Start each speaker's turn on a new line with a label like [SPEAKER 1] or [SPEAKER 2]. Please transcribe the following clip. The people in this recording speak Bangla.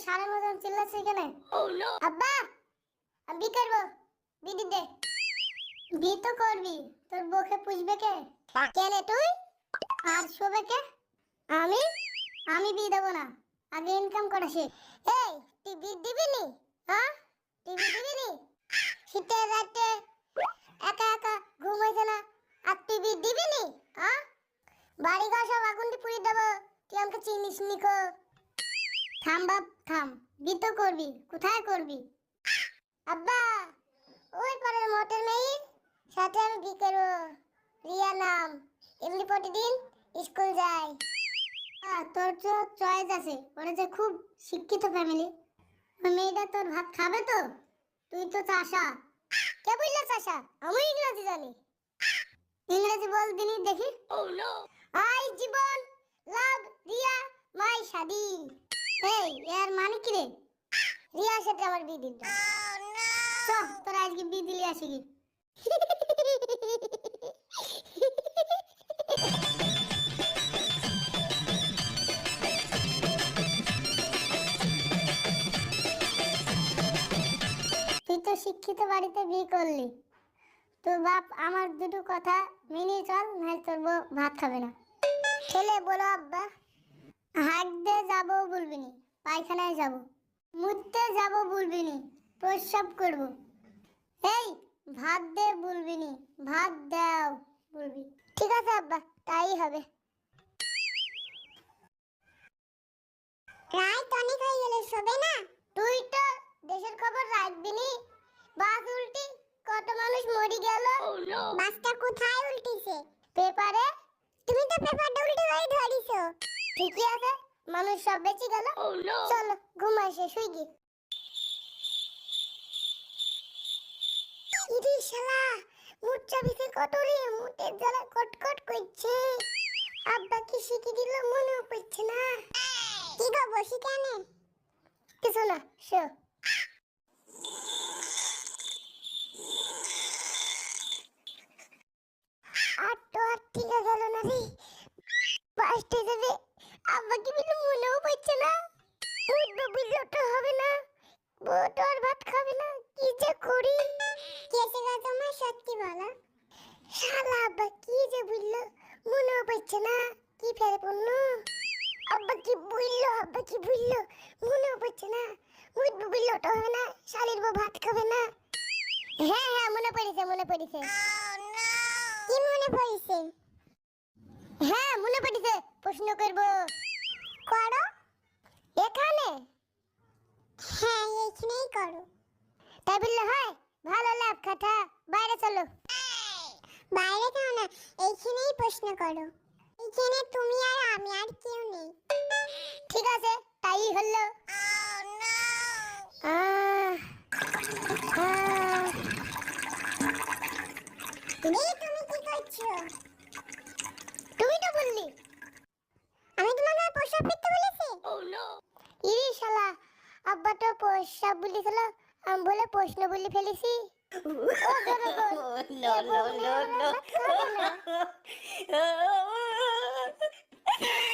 [SPEAKER 1] সারা মতন চিল্লাছিস কেন? আব্বা আমি বি করবো, বিদি দে। বি তো করবি, তোর বউকে পুষবে কে? কেনে তুই? আর শোবে কে? আমি আমি বি দেবো না, আগে ইনকাম করা শেখ। এই তুই বি দিবি নি? হ্যাঁ টিভি দিবি নি? শীতের রাতে একা একা ঘুম হইছে না, আর টিভি দিবি নি? হ্যাঁ বাড়ি ঘর সব আগুন দিয়ে পুড়িয়ে দেবো, তুই আমাকে চিনিস নি কো? থাম বাপ থাম, বি তো করবি, কোথায় করবি? আব্বা ওই পাড়ার মোটর মেয়ের সাথে আমি বি করবো, রিয়া নাম, এমনি প্রতিদিন স্কুল যায়। তোর তো চয়েস আছে, ওরা যে খুব শিক্ষিত ফ্যামিলি, ওই মেয়েটা তোর ভাত খাবে তো? তুই তো চাষা। কে বললো চাষা? আমি ইংরেজি জানি। ইংরেজি বল দিনি দেখি। আই জীবন লাভ রিয়া মাই শাদি। এই এর মানে কি রে? রিয়ার সাথে আমার বিয়ে দিন। চল তোরা আজকে বিয়ে দিলি আসি কি? তুই তো শিক্ষিত বাড়িতে বিয়ে করলি, তোর বাপ আমার দুটো কথা মেনে চল, নাহলে তোর বউ ভাত খাবে না। ছেলে বলো আব্বা। হাঁটতে যাবো বলবি নি, পায়খানায় যাব, মুততে যাব বলবি নি, প্রস্রাব করব। এই ভাত দে বলবি নি, ভাত দাও বলবি। ঠিক আছে আব্বা, তাই হবে। রাত অনেক হয়ে গেল, শোবে না? তুই তো দেশের খবর রাখবি নি, বাস উল্টি কত মানুষ মরে গেল। বাসটা কোথায় উল্টিছে? পেপারে। তুমি তো পেপারটা উল্টে গায়ে ধরিছো। ঠিকই আছে, মানুষ সব বেঁচে গেল। চলো ঘুমাই শেষ হই গি। ইদি শালা মুচ্চা ভিতরে কত রে, মুটের জ্বালা কটকট করছে। আব্বা কি শিখে দিল মনেও পড়ছে না। কি গো বসি কেন? কিছু না, শো। আর তো আর ঠিক গেল না রে, বাসতে যাবে। আব্বা কি বিলু মনেও পড়ছে না, উঠবো বিলু তো হবে না, বউ তো আর ভাত খাবে না, কি যে করি? কেসে গা তোমার সত্যি বলা, শালা আব্বা কি যে বললো মনেও পড়ছে না, কি ফেরে পড়লো? আব্বা কি বললো, আব্বা কি বললো মনেও পড়ছে না, উঠবো বিলু তো হবে না, শালির বউ ভাত খাবে না। হ্যাঁ হ্যাঁ মনে পড়েছে, মনে পড়েছে। কি মনে পড়েছে? হ্যাঁ মনে পড়েছে, প্রশ্ন করব। করো এখানে। হ্যাঁ এইখানেই করো। তাই বললে হয়? ভালো লাভ কথা, বাইরে চলো। বাইরে যাও না, এইখানেই প্রশ্ন করো। এইখানে তুমি আর আমি, আর কেউ নেই। ঠিক আছে তাই হলো। তুমি কি করছো? তুমি তো বললি। আমি তোমাকে প্রস্রাব করতে বলেছি? ইরে শালা, আব্বা তো প্রস্রাব বলেছিল, আমি বলে প্রশ্ন বলে ফেলেছি। ও জনগণ, no.